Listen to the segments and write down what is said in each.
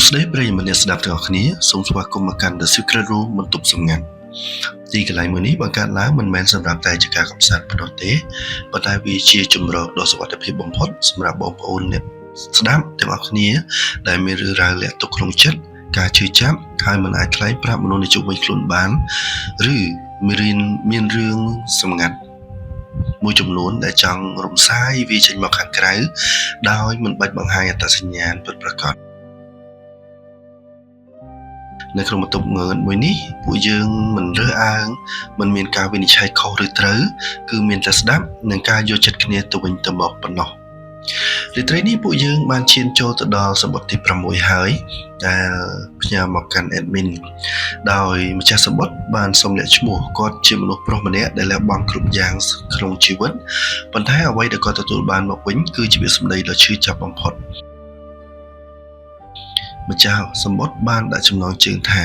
ស្ដីប្រិយមិត្តអ្នកស្ដាប់ទាំងអស់គ្នាសូមស្វាគមន៍មកកាន់ The Secret Room បន្ទប់សម្ងាត់ទីកន្លែងមួយនេះបង្កើតឡើងមិនមែនសម្រាប់តែជាការកម្សាន្តប៉ុណ្ណោះទេប៉ុន្តែវាជាជម្រកដ៏សុវត្ថិភាពបំផុតសម្រាប់បងប្អូនអ្នកស្ដាប់ទាំងអស់គ្នាដែលមានរឿងរ៉ាវលាក់ទុកក្នុងចិត្តការជឿចាប់ហើយមិនអាចថ្លែងប្រាប់មនុស្សនៅជុំវិញខ្លួនបានឬមានរឿងសម្ងាត់មួយចំនួនដែលចង់រំសាយវាចេញមកខាងក្រៅដោយមិនបាច់បង្ហាញអត្តសញ្ញាណពិតប្រាកដនៅក្នុងបន្ទប់ងើតមួយនេះពួកយើងមិនរើសអើងមិនមានការវិនិច្ឆ័យខុសឬត្រូវគឺមានតែស្ដាប់និងការយល់ចិត្តគ្នាទៅវិញទៅមកប៉ុណ្ណោះរាត្រីនេះពួកយើងបានឈានចូលទៅដល់សម្បត្តិទី6ហើយដែលផ្ញើមកកាន់ admin ដោយម្ចាស់សម្បត្តិបានសូមលាក់ឈ្មោះគាត់ជាមនុស្សប្រុសម្នាក់ដែលលះបង់គ្រប់យ៉ាងក្នុងជីវិតប៉ុន្តែអ្វីដែលគាត់ទទួលបានមកវិញគឺជាវាសម្ដីដ៏ឈឺចាប់បំផុតម្ចាស់សម្បត្តិបានដាក់ចំណងជើងថា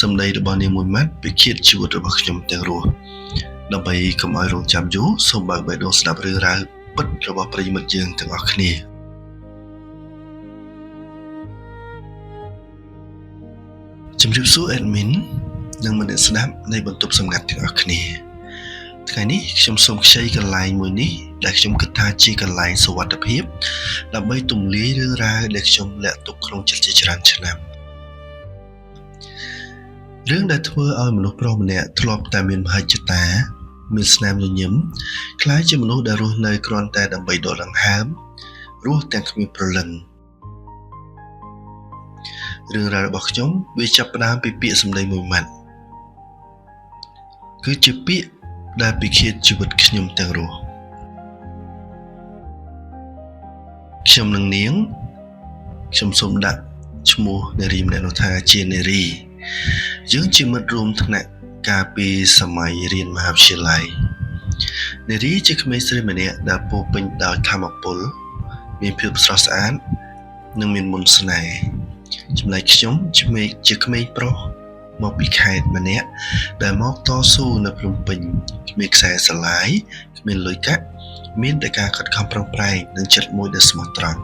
សម្ដីរបស់នាងមួយម៉ាត់ពិឃាតជីវិតរបស់ខ្ញុំទាំងរស់ដើម្បីកុំឲ្យរងចាំយូរសូមបើកបេះដូងស្ដាប់រឿងរ៉ាវពិតរបស់ប្រិយមិត្តយើងទាំងអស់គ្នាជំរាបសួរ admin និងមិត្តអ្នកស្ដាប់នៃបន្ទប់សម្ងាត់ទាំងអស់គ្នាថ្ងៃនេះខ្ញុំសូមខ្ចីកន្លែងមួយនេះដែលខ្ញុំគិតថាជាកន្លែងសុវត្ថិភាពដើម្បីទម្លាយរឿងរ៉ាវដែលខ្ញុំលាក់ទុកក្នុងចិត្តជាច្រើនឆ្នាំរឿងដែលធ្វើឲ្យមនុស្សប្រុសម្នាក់ធ្លាប់តែមានមហិច្ឆតាមានស្នាមញញឹមคล้ายជាមនុស្សដែលរស់នៅគ្រាន់តែដើម្បីដកដង្ហើមរស់ទាំងគ្មានព្រលឹងរឿងរ៉ាវរបស់ខ្ញុំវាចាប់ផ្ដើមពីពាក្យសម្ដីមួយម៉ាត់គឺជាពាក្យដែលពិឃាតជីវិតខ្ញុំទាំងរស់ខ្ញុំនឹងនាងខ្ញុំសូមដាក់ឈ្មោះនារីម្នាក់នោះថាជានារីយើងជាមិត្តរួមថ្នាក់កាលពីសម័យរៀនមហាវិទ្យាល័យនារីជាក្មេងស្រីម្នាក់ដែលពោរពេញដោយថាមពលមានភាពស្រស់ស្អាតនិងមានមន្តស្នេហ៍ចំណែកខ្ញុំជាក្មេងប្រុសមកពីខេត្តម្នាក់ដែលមកតស៊ូនៅភ្នំពេញគ្មានខ្សែស្រឡាយគ្មានលុយកាក់មានតែការខិតខំប្រឹងប្រែងនិងចិត្តមួយដែលស្មោះត្រង់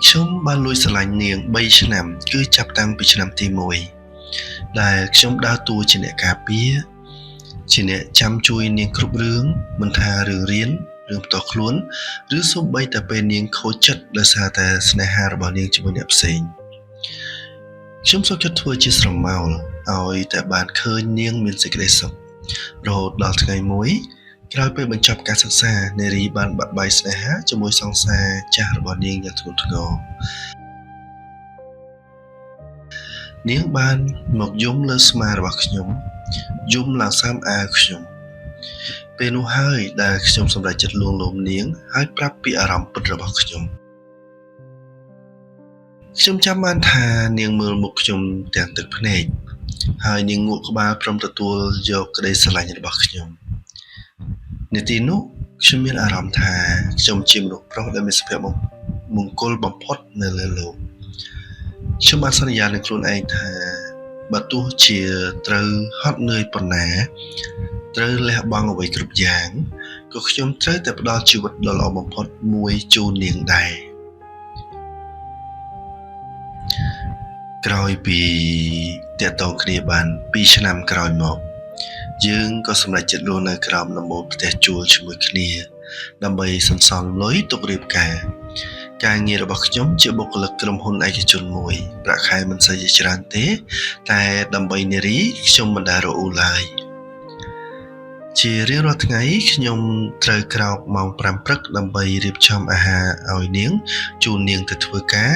ខ្ញុំបានលួចស្រឡាញ់នាង3ឆ្នាំគឺចាប់តាំងពីឆ្នាំទី1ដែលខ្ញុំដើរតួជាអ្នកការពារជាអ្នកចាំជួយនាងគ្រប់រឿងមិនថារឿងរៀនរឿងផ្ទាល់ខ្លួនឬសូម្បីតែពេលនាងខូចចិត្តដោយសារតែស្នេហារបស់នាងជាមួយអ្នកផ្សេងខ្ញុំសូមចិត្តធ្វើជាស្រមោលឲ្យតែបានឃើញនាងមានសេចក្តីសុខរហូតដល់ថ្ងៃមួយក្រោយពេលបញ្ចប់ការសិក្សានារីបានបាត់បង់ស្នេហាជាមួយសង្សារចាស់របស់នាងយ៉ាងធ្ងន់ធ្ងរនាងបានមកយំលើស្មារបស់ខ្ញុំយំឡើងសាមអាវខ្ញុំពេលនោះហើយដែលខ្ញុំសម្រេចចិត្តលួងលោមនាងហើយប្រាប់ពីអារម្មណ៍ពិតរបស់ខ្ញុំចាំបានថានាងមើលមុខខ្ញុំទាំងទឹកភ្នែកហើយនាងងក់ក្បាលព្រមទទួលយកក្តីស្រឡាញ់របស់ខ្ញុំនាទីនោះខ្ញុំមានអារម្មណ៍ថាខ្ញុំជាមនុស្សប្រុសដែលមានសុភមង្គលបំផុតនៅលើโลกខ្ញុំបានសន្យានឹងខ្លួនឯងថាបើទោះជាត្រូវហត់នឿយប៉ុណ្ណាត្រូវលះបង់អ្វីគ្រប់យ៉ាងក៏ខ្ញុំត្រូវតែផ្ដល់ជីវិតដ៏ល្អបំផុតមួយជូននាងដែរក្រោយពីតាក់ទងគ្នាបាន2ឆ្នាំក្រោយមកយើងក៏សម្រេចចិត្តរស់នៅក្រោមដំបូលផ្ទះជួលជាមួយគ្នាដើម្បីសន្សំលុយទុករៀបការងាររបស់ខ្ញុំជាបុគ្គលិកក្រុមហ៊ុនឯកជនមួយប្រាក់ខែមិនសូវជាច្រើនទេតែដើម្បីនារីខ្ញុំមិនដែលរអ៊ូឡើយជារៀងរាល់ថ្ងៃខ្ញុំត្រូវក្រោកម៉ោង5ព្រឹកដើម្បីរៀបចំអាហារឲ្យនាងជូននាងទៅធ្វើការ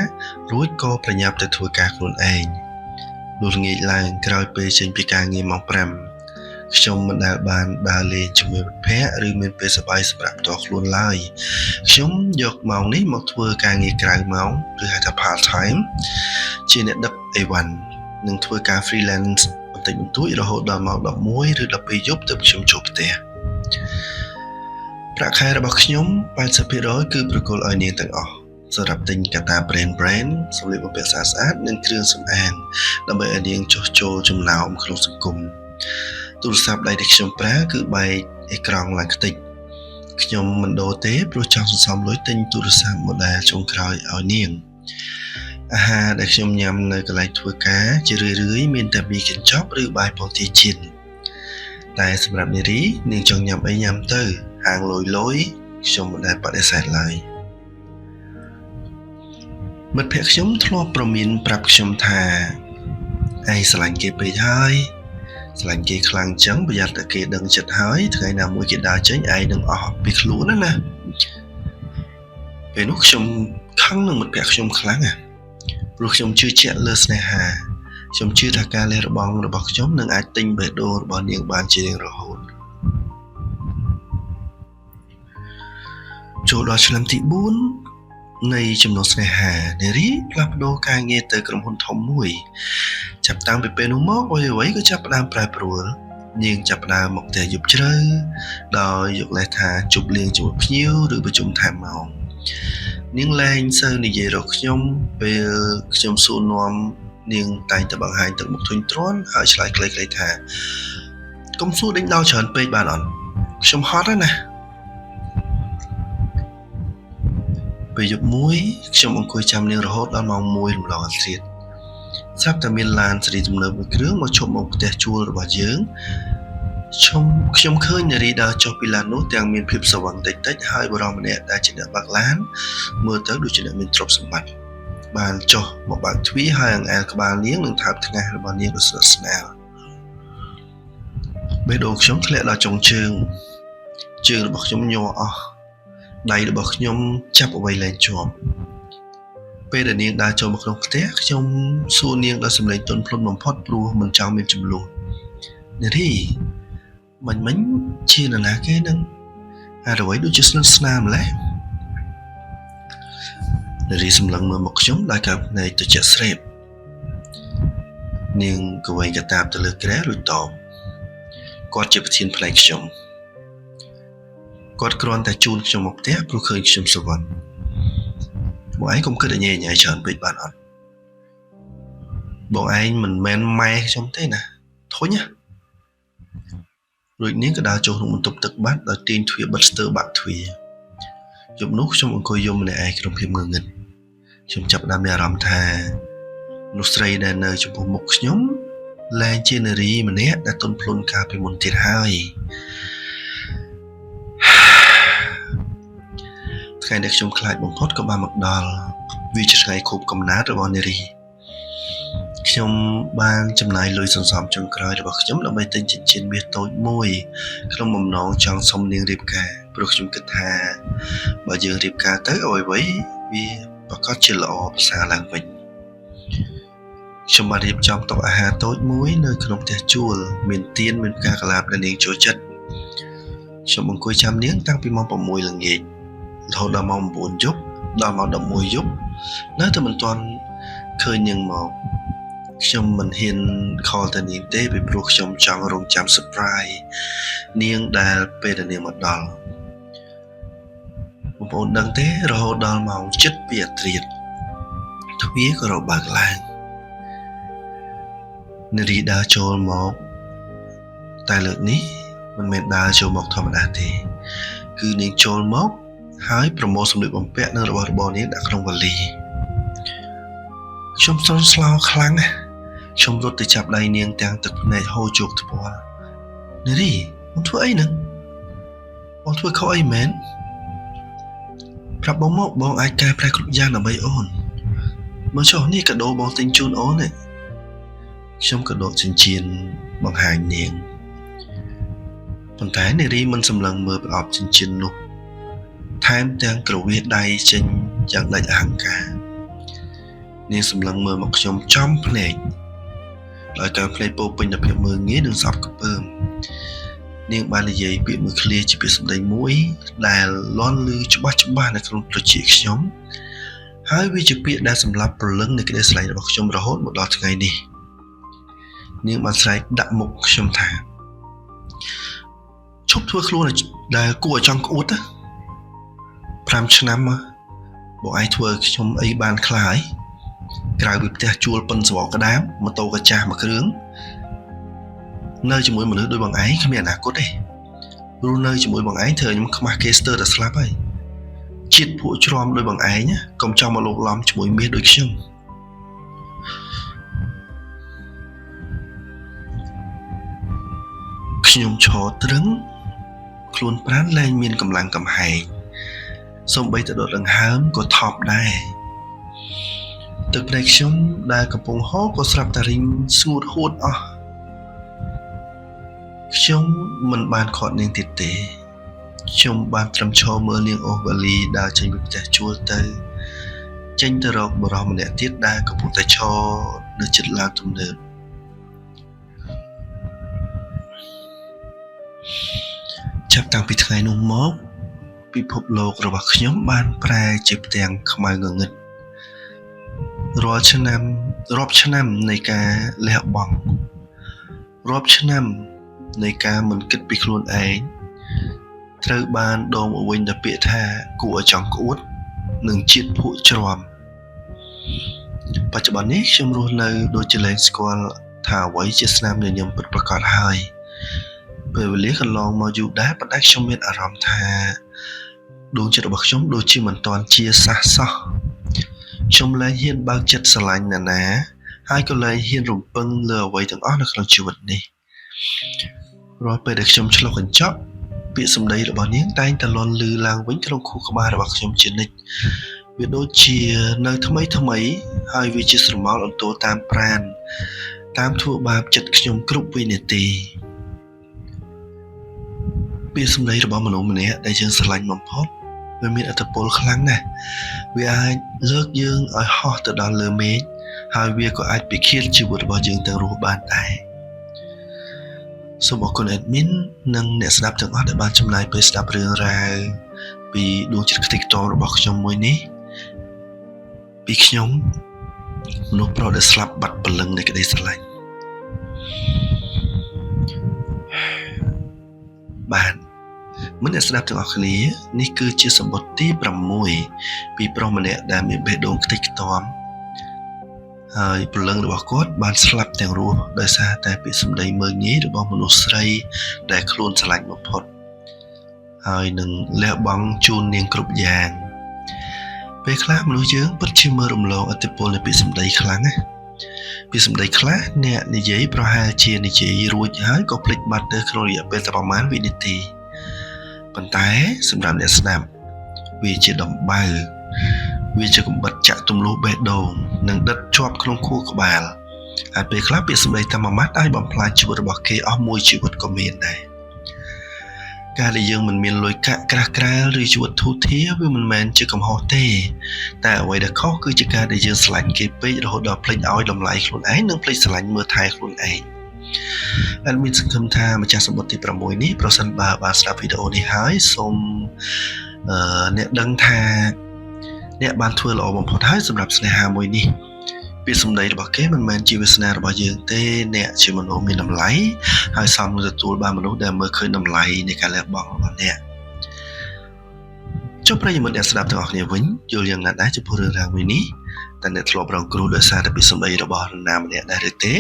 រួចក៏ប្រញាប់ទៅធ្វើការខ្លួនឯងលុះល្ងាចឡើងក្រោយពេលចេញពីការងារម៉ោង5ខ្ញុំមិនដែលបានដើរលេងជាមួយមិត្តភ័ក្តិឬមានពេលសប្បាយសម្រាប់ផ្ទាល់ខ្លួនឡើយខ្ញុំយកម៉ោងនេះមកធ្វើការងារក្រៅម៉ោងឬហៅថា part time ជាអ្នកដឹកអីវ៉ាន់និងធ្វើការ freelance បន្តិចបន្តួចរហូតដល់ម៉ោង11ឬ12យប់ទើបខ្ញុំចូលផ្ទះប្រាក់ខែរបស់ខ្ញុំ 80% គឺប្រគល់ឲ្យនាងទាំងអស់សម្រាប់ទិញកាតា brand សម្លៀកបំពាក់ស្អាតៗនិងគ្រឿងសម្អាងដើម្បីឲ្យនាងចុះចូលចំណោមក្នុងសង្គមទូរស័ព្ទដៃដែលខ្ញុំប្រើគឺបែកអេក្រង់ឡើងខ្ទេច ខ្ញុំមិនដូរទេព្រោះចង់សន្សំលុយទិញទូរស័ព្ទ model ចុងក្រោយឲ្យនាងអាហារដែលខ្ញុំញ៉ាំនៅកន្លែងធ្វើការជារឿយៗមានតែមីកញ្ចប់ឬបាយពងទាចៀនតែសម្រាប់នារីនាងចង់ញ៉ាំអីញ៉ាំទៅហាងលយខ្ញុំមិនដែលបដិសេធឡើយមិត្តភក្តិខ្ញុំធ្លាប់ប្រមានប្រាប់ខ្ញុំថាឯងស្រឡាញ់គេពេកហើយស្រឡាញ់គេខ្លាំងចឹងប្រយ័ត្នតែគេដឹងចិត្តហើយថ្ងៃណាមួយគេដើរចេញឯងនឹងអស់ពីខ្លួនណាពេលនោះខ្ញុំខឹងនឹងមិត្តភក្តិខ្ញុំខ្លាំងព្រោះខ្ញុំជឿជាក់លើស្នេហាខ្ញុំជឿថាការលះបង់របស់ខ្ញុំនឹងអាចទិញបេះដូងរបស់នាងបានជារៀងរហូតចូលដល់ឆ្នាំទី4នៃចំណងស្នេហានារីផ្លាស់ប្ដូរការងារទៅក្រុមហ៊ុនធំមួយចាប់តាំងពីពេលនោះមកអ្វីៗក៏ចាប់ផ្ដើមប្រែប្រួលនាងចាប់ផ្ដើមមកផ្ទះយប់ជ្រៅដោយយកលេសថាជប់លៀងជាមួយភ្ញៀវឬប្រជុំថែមម៉ោងនាងលែងសូវនិយាយរកខ្ញុំពេលខ្ញុំសួរនាំនាងតែងតែបង្ហាញទឹកមុខធុញទ្រាន់ហើយឆ្លើយខ្លីៗថាកុំសួរដេញដោលច្រើនពេកបានអត់ខ្ញុំហត់ហើយណាពេលយប់មួយខ្ញុំអង្គុយចាំនាងរហូតដល់ម៉ោង1រំលងអធ្រាត្រស្រាប់តែមានឡានសេរីទំនើបមួយគ្រឿងមកឈប់មកផ្ទះជួលរបស់យើងខ្ញុំឃើញនារីដើរចុះពីឡាននោះទាំងមានភាពស្រវឹងតិចៗហើយបុរសម្នាក់ដែលជាអ្នកបើកឡានមើលទៅដូចជាអ្នកមានទ្រព្យសម្បត្តិបានចុះមកបើកទ្វារហើយអង្អែលក្បាលនាងនិងថើបថ្ងាសរបស់នាងដ៏ស្និទ្ធស្នាលបេះដូងខ្ញុំធ្លាក់ដល់ចុងជើងរបស់ខ្ញុំញ័រអស់ដៃរបស់ខ្ញុំចាប់អ្វីលែងជាប់ពេលដែលនាងដើរចូលមកក្នុងផ្ទះខ្ញុំសួរនាងដោយសំឡេងទន់ភ្លន់បំផុតព្រោះមិនចង់មានជម្លោះនារីមិញជានរណាគេនឹងអ្វីដូចជាស្និទ្ធស្នាលម្ល៉េះនារីសម្លឹងមើលមកខ្ញុំដោយការភ្នែកត្រជាក់ស្រេបនាងក៏វែងកតាបទៅលើគ្រែរួចតបគាត់ជាប្រធានផ្នែកខ្ញុំគាត់គ្រាន់តែជូនខ្ញុំមកផ្ទះព្រោះឃើញខ្ញុំសុវត្ថិបងឯងកុំគិតឲ្យញ៉ៃញ៉ៃច្រើនពេកបានអត់បងឯងមិនមែនម៉ែខ្ញុំទេណាធុញណារួចនាងក៏ដើរចូលក្នុងបន្ទប់ទឹកបាត់ដោយទាញទ្វារបិទស្ទើរបាក់ទ្វារយប់នោះខ្ញុំអង្គុយយំម្នាក់ឯងក្នុងភាពងងឹតខ្ញុំចាប់ផ្ដើមមានអារម្មណ៍ថាមនុស្សស្រីដែលនៅចំពោះមុខខ្ញុំលែងជានារីម្នាក់ដែលទន់ភ្លន់កាលពីមុនទៀតហើយថ្ងៃដែលខ្ញុំខ្លាចបំផុតក៏បានមកដល់វាជាថ្ងៃខួបកំណើតរបស់នារីខ្ញុំបានចំណាយលុយសន្សំចុងក្រោយរបស់ខ្ញុំដើម្បីទិញចិញ្ចៀនមាសតូចមួយក្នុងបំណងចង់សុំនាងរៀបការព្រោះខ្ញុំគិតថាបើយើងរៀបការទៅអ្វីៗវាប្រកាសជាល្អប្រសើរឡើងវិញខ្ញុំបានរៀបចំតុអាហារតូចមួយនៅក្នុងផ្ទះជួលមានទៀនមានផ្កាកន្លាបដែលនាងចូលចិត្តខ្ញុំអង្គុយចាំនាងតាំងពីម៉ោង6ល្ងាចរហូតដល់ម៉ោង9យប់ដល់ម៉ោង11យប់នៅតែមិនទាន់ឃើញនាងមកខ្ញុំមិនហ៊ានខលទៅនាងទេពីព្រោះខ្ញុំចង់រងចាំ surprise នាងដែលពេលដែលនាងមកដល់បងប្អូនដឹងទេរហូតដល់ម៉ោង7ពីអធ្រាត្រទ្វារក៏របើកឡើងនារីដើរចូលមកតែលើកនេះមិនមែនដើរចូលមកធម្មតាទេគឺនាងចូលមកហើយប្រមូលសម្លៀកបំពាក់និងរបស់របរនាងដាក់ក្នុងវ៉ាលីខ្ញុំស្រន់ស្លោខ្លាំងណាស់ខ្ញុំរត់ទៅចាប់ដៃនាងទាំងទឹកភ្នែកហូរជោគថ្ពាល់នារីបងធ្វើអីហ្នឹងបងធ្វើខុសអីមែនប្រាប់បងមកបងអាចកែប្រែគ្រប់យ៉ាងដើម្បីអូនមើលចុះនេះកាដូបងទិញជូនអូននេះខ្ញុំក៏ដកចិញ្ចៀនបង្ហាញនាងប៉ុន្តែនារីមិនសម្លឹងមើលប្រអប់ចិញ្ចៀននោះថែមទាំងក្រវាសដៃចេញយ៉ាងដាច់អហង្ការនាងសម្លឹងមើលមកខ្ញុំចំភ្នែកដោយការភ្នែកពោពេញដោយភាពមើលងាយនិងសោកខ្ពើមនាងបាននិយាយពាក្យមួយឃ្លាជាពាក្យសម្ដីមួយដែលលាន់ឮច្បាស់នៅក្នុងត្រចៀកខ្ញុំហើយវាជាពាក្យដែលសម្លាប់ព្រលឹងនៃក្តីស្រឡាញ់របស់ខ្ញុំរហូតមកដល់ថ្ងៃនេះនាងបានស្រែកដាក់មុខខ្ញុំថាឈប់ធ្វើខ្លួនដែលគួរឲ្យចង់ក្អួតណា5ឆ្នាំបងឯងធ្វើខ្ញុំអីបានខ្លះហើយក្រៅពីផ្ទះជួលប៉ុនសវក្តាមម៉ូតូក៏ចាស់មួយគ្រឿងនៅជាមួយមនុស្សដូចបងឯងគ្មានអនាគតទេ រស់នៅជាមួយបងឯងធ្វើខ្ញុំខ្មាស់គេស្ទើរតែស្លាប់ហើយជាតិភក់ជ្រាំដោយបងឯងកុំចង់មកលោកឡំជាមួយមាសដូចខ្ញុំខ្ញុំឈរត្រឹងខ្លួនប្រាណលែងមានកម្លាំងកំហែងសូម្បីតែដុតដង្ហើមក៏ថប់ដែរទឹកភ្នែកខ្ញុំដែលកំពុងហូរក៏ស្រាប់តែរីងស្ងួតហួតអស់ខ្ញុំមិនបានខាត់នាងទៀតទេខ្ញុំបានត្រឹមឈរមើលនាងអូសវ៉ាលីដើរចេញពីផ្ទះជួលទៅចេញទៅរកបុរសម្នាក់ទៀតដែលកំពុងតែឈរនៅជិតឡានទំនើបចាប់តាំងពីថ្ងៃនោះមកពិភពលោករបស់ខ្ញុំបានប្រែជាផ្ទាំងខ្មៅងងឹតរាប់ឆ្នាំនៃការលះបង់រាប់ឆ្នាំនៃការមិនគិតពីខ្លួនឯងត្រូវបានដងមកវិញដោយពាក្យថាគួរឲ្យចង់ក្អួតនិងជាតិភក់ជ្រាំបច្ចុប្បន្ននេះខ្ញុំរស់នៅដូចជាលែងស្គាល់ថាអ្វីជាស្នាមញញឹមពិតប្រាកដហើយពេលវេលាកន្លងមកយូរដែរប៉ុន្តែខ្ញុំមានអារម្មណ៍ថាដួងចិត្តរបស់ខ្ញុំដូចជាមិនទាន់ជាសះសោះខ្ញុំលែងហ៊ានបើកចិត្តស្រឡាញ់អ្នកណាហើយក៏លែងហ៊ានរំពឹងលើអ្វីទាំងអស់នៅក្នុងជីវិតនេះរាល់ពេលដែលខ្ញុំឆ្លុះកញ្ចក់ពាក្យសម្ដីរបស់នាងតែងតែលាន់ឮឡើងវិញក្នុងខួរក្បាលរបស់ខ្ញុំជានិច្ចវាដូចជានៅថ្មីហើយវាជាស្រមោលអន្ទោលតាមប្រាណតាមធ្វើបាបចិត្តខ្ញុំគ្រប់វិនាទីពាក្យសម្ដីរបស់មនុស្សម្នាក់ដែលយើងស្រឡាញ់បំផុតវាមានឥទ្ធិពលខ្លាំងណាស់វាអាចលើកយើងឲ្យហោះទៅដល់លើមេឃហើយវាក៏អាចពិឃាតជីវិតរបស់យើងទាំងរស់បានដែរសូមអរគុណ admin និងអ្នកស្ដាប់ទាំងអស់ដែលបានចំណាយពេលស្ដាប់រឿងរ៉ាវពីដួងចិត្តខ្ទេចខ្ទាំរបស់ខ្ញុំមួយនេះពីខ្ញុំមនុស្សប្រុសដែលស្លាប់បាត់ព្រលឹងនៃក្តីស្រឡាញ់បាទមិនអ្នកស្ដាប់ទាំងអស់គ្នានេះគឺជាសម្បត្តិទី6ពីប្រុសម្នាក់ដែលមានបេះដូងខ្ទេចខ្ទាំហើយព្រលឹងរបស់គាត់បានស្លាប់ទាំងរស់ដោយសារតែពាក្យសម្ដីមើលងាយរបស់មនុស្សស្រីដែលខ្លួនស្រឡាញ់បំផុតហើយនឹងលះបង់ជូននាងគ្រប់យ៉ាងពេលខ្លះមនុស្សយើងពិតជាមើលរំលងឥទ្ធិពលនៃពាក្យសម្ដីខ្លាំងណាពាក្យសម្ដីខ្លះអ្នកនិយាយប្រហែលជានិយាយរួចហើយក៏ភ្លេចបាត់ទៅក្នុងរយៈពេលតែប្រហែលវិនាទីប៉ុន្តែសម្រាប់អ្នកស្ដាប់វាជាដំបៅវាជាកំបិតចាក់ទម្លុះបេះដូងនិងដិតជាប់ក្នុងខួរក្បាលហើយពេលខ្លះពាក្យសម្ដីតែមួយម៉ាត់អាចបំផ្លាញជីវិតរបស់គេអស់មួយជីវិតក៏មានដែរការដែលយើងមិនមានលុយកាក់ក្រាស់ក្រែលឬជីវិតធូរធារវាមិនមែនជាកំហុសទេតែអ្វីដែលខុសគឺជាការដែលយើងស្រឡាញ់គេពេករហូតដល់ភ្លេចឲ្យតម្លៃខ្លួនឯងនិងភ្លេចស្រឡាញ់មើលថែខ្លួនឯងហើយមានសង្ឃឹមថាម្ចាស់សម្បត្តិទី6នេះប្រសិនបើបានស្ដាប់វីដេអូនេះហើយសូមអ្នកដឹងថាអ្នកបានធ្វើល្អបំផុតហើយសម្រាប់ស្នេហាមួយនេះពាក្យសម្ដីរបស់គេមិនមែនជាវាសនារបស់យើងទេអ្នកជាមនុស្សមានតម្លៃហើយសមនឹងទទួលបានមនុស្សដែលមើលឃើញតម្លៃនៃការលះបង់របស់អ្នកចុះប្រិយមិត្តអ្នកស្ដាប់ទាំងអស់គ្នាវិញយល់យ៉ាងណាដែរចំពោះរឿងរ៉ាវមួយនេះតើអ្នកធ្លាប់រងគ្រោះដោយសារតែពាក្យសម្ដីរបស់នរណាម្នាក់ដែរឬទេ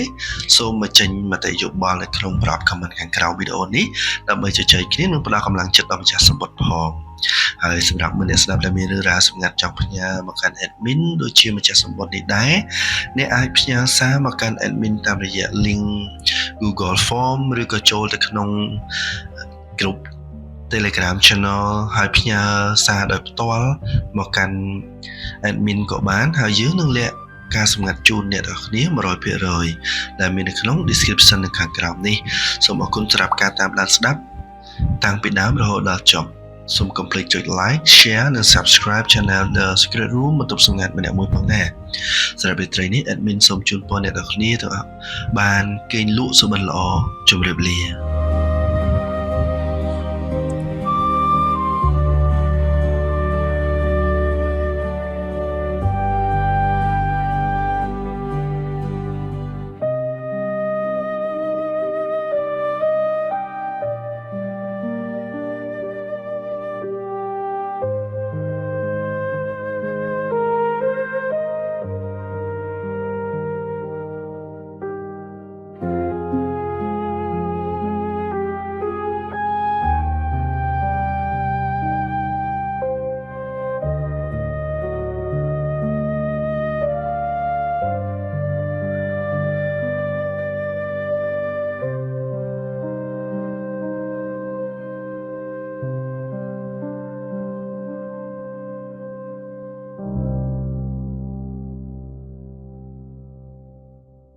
សូមបញ្ចេញមតិយោបល់នៅក្នុងប្រអប់ comment ខាងក្រោមវីដេអូនេះដើម្បីជជែកគ្នានិងផ្ដល់កម្លាំងចិត្តដល់ម្ចាស់សម្បត្តិផងហើយសម្រាប់អ្នកស្ដាប់ដែលមានរឿងរ៉ាវសម្ងាត់ចង់ផ្ញើមកកាន់ admin ដូចជាម្ចាស់សម្បត្តិនេះដែរអ្នកអាចផ្ញើសារមកកាន់ admin តាមរយៈ link Google Form ឬក៏ចូលទៅក្នុង group Telegram channel ហើយផ្ញើសារដោយផ្ទាល់មកកាន់ admin ក៏បានហើយយើងនឹងលាក់ការសម្ងាត់ជូនអ្នកទាំងគ្នា 100% ដែលមាននៅក្នុង description នៅខាងក្រោមនេះសូមអរគុណសម្រាប់ការតាមដានស្ដាប់តាំងពីដើមរហូតដល់ចប់សូមកុំភ្លេចចុច like share និង subscribe channel The Secret Room បន្ទប់សម្ងាត់ម្នាក់មួយផងដែរសម្រាប់រាត្រីនេះ admin សូមជូនពរអ្នកទាំងគ្នាទាំងអស់បានគេងលក់សុបិនល្អជម្រាបលា